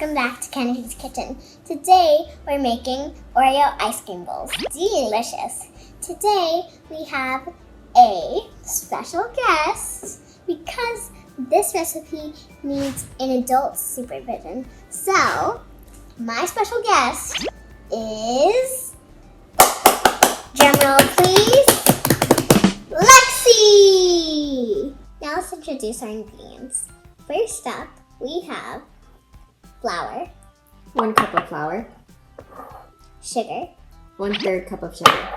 welcome back to Kennedy's Kitchen. Today we're making Oreo ice cream bowls. Delicious. Today we have a special guest because this recipe needs an adult supervision. So, my special guest is, drumroll please, Lexi! Now let's introduce our ingredients. First up, we have flour, 1 cup of flour, sugar, 1/3 cup of sugar,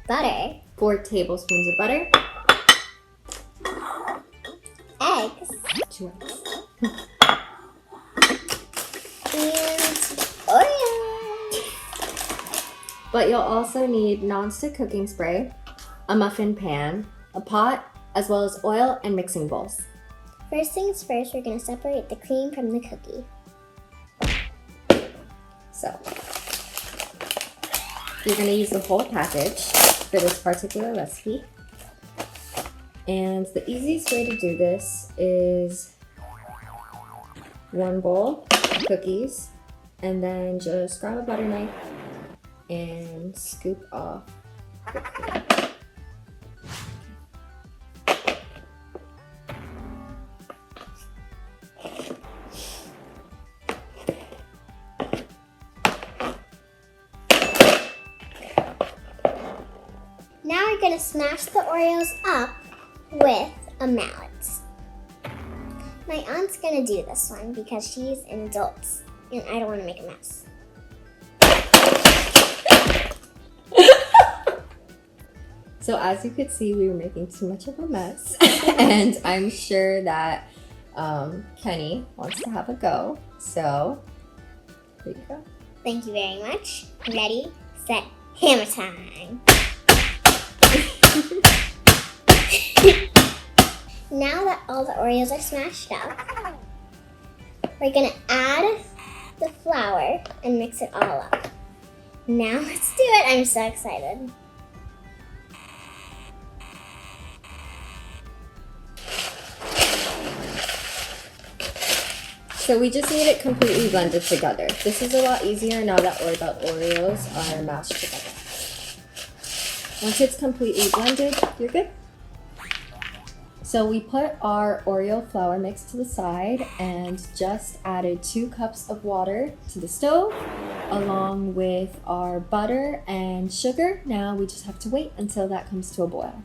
butter, 4 tablespoons of butter, eggs, 2 eggs, and Oreos. But you'll also need non-stick cooking spray, a muffin pan, a pot, as well as oil and mixing bowls. First things first, we're going to separate the cream from the cookie. So, you're going to use the whole package for this particular recipe. And the easiest way to do this is 1 bowl of cookies, and then just grab a butter knife and scoop off the cream. Now we're going to smash the Oreos up with a mallet. My aunt's going to do this one because she's an adult and I don't want to make a mess. So as you could see, we were making too much of a mess. And I'm sure that Kenny wants to have a go. So, here you go. Thank you very much. Ready, set, hammer time. Now that all the Oreos are smashed up, we're gonna add the flour and mix it all up. Now let's do it. I'm so excited. So we just need it completely blended together. This is a lot easier now that the Oreos are mashed together. Once it's completely blended, you're good. So we put our Oreo flour mix to the side and just added 2 cups of water to the stove along with our butter and sugar. Now we just have to wait until that comes to a boil.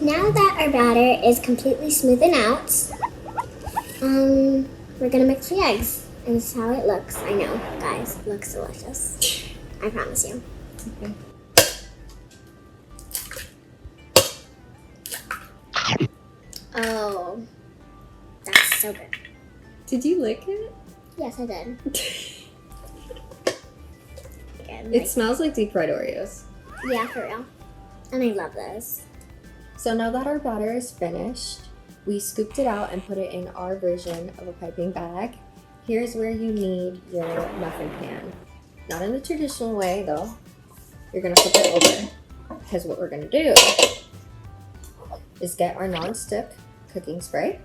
Now that our batter is completely smoothened out, we're gonna mix the eggs. And this is how it looks. I know, guys, it looks delicious. I promise you. Okay. Oh, that's so good. Did you lick it? Yes, I did. It smells like deep fried Oreos. Yeah, for real. And I love this. So now that our batter is finished, we scooped it out and put it in our version of a piping bag. Here's where you need your muffin pan. Not in the traditional way though. You're gonna flip it over because what we're gonna do is get our non-stick cooking spray.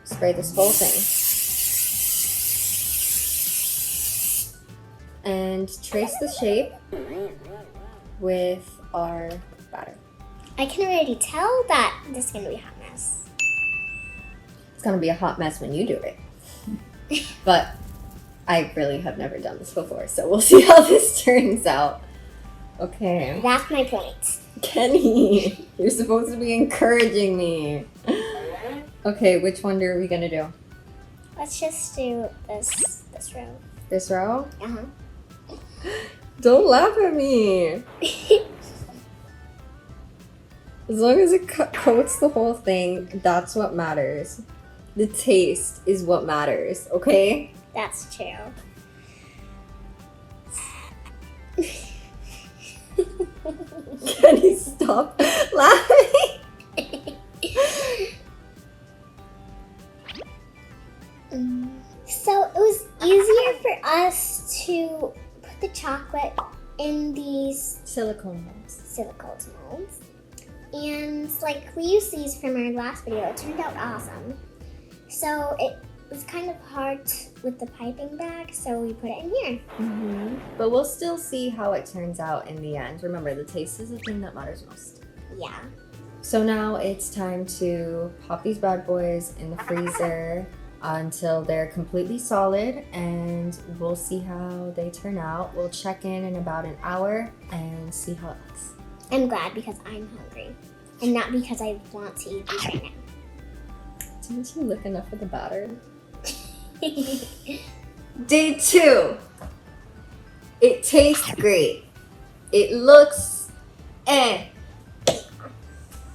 Spray this whole thing. And trace the shape with our batter. I can already tell that this is gonna be a hot mess. It's gonna be a hot mess when you do it. But I really have never done this before, so we'll see how this turns out. Okay. That's my point. Kenny, you're supposed to be encouraging me. Okay, which one are we gonna do? Let's just do this row. This row? Uh-huh. Don't laugh at me. As long as it coats the whole thing, that's what matters. The taste is what matters, okay? That's true. Kenny, stop laughing. So it was easier for us to put the chocolate in these Silicone molds. silicone molds. And like we used these from our last video, it turned out awesome. So it was kind of hard with the piping bag, so we put it in here. But we'll still see how it turns out in the end. Remember, the taste is the thing that matters most. Yeah. So now it's time to pop these bad boys in the freezer until they're completely solid, and we'll see how they turn out. We'll check in about an hour and see how it looks. I'm glad because I'm hungry and not because I want to eat these right now. Didn't you look enough at the batter? Day 2. It tastes great. It looks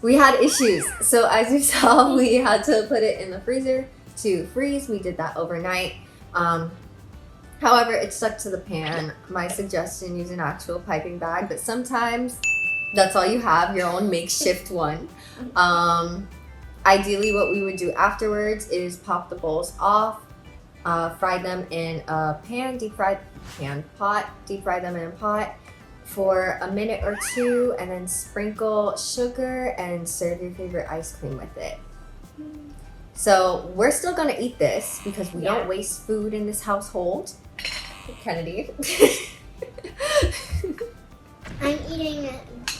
We had issues. So as you saw, we had to put it in the freezer to freeze. We did that overnight. However, it stuck to the pan. My suggestion, use an actual piping bag, but sometimes that's all you have, your own makeshift one. Ideally, what we would do afterwards is pop the bowls off, fry them in a pan, deep fry them in a pot for a minute or two, and then sprinkle sugar and serve your favorite ice cream with it. So we're still gonna eat this because we don't waste food in this household. Kennedy. I'm eating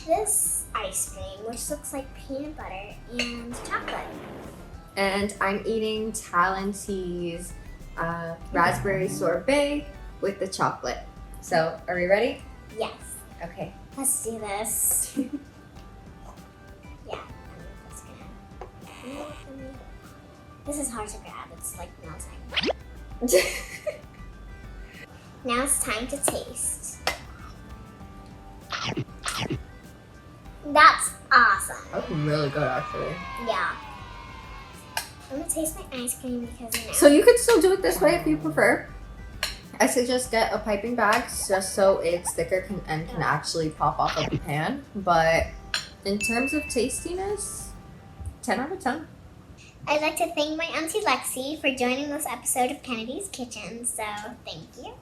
this ice cream, which looks like peanut butter and chocolate. And I'm eating Talenti's raspberry sorbet with the chocolate. So, are we ready? Yes. Okay. Let's do this. Yeah. This is hard to grab. It's like melting. Now it's time to taste. That's awesome. That's really good, actually. Yeah. I'm gonna taste my ice cream because So you could still do it this way if you prefer. I suggest get a piping bag just so it's thicker and can actually pop off of the pan. But in terms of tastiness, 10 out of 10. I'd like to thank my Auntie Lexi for joining this episode of Kennedy's Kitchen. So thank you.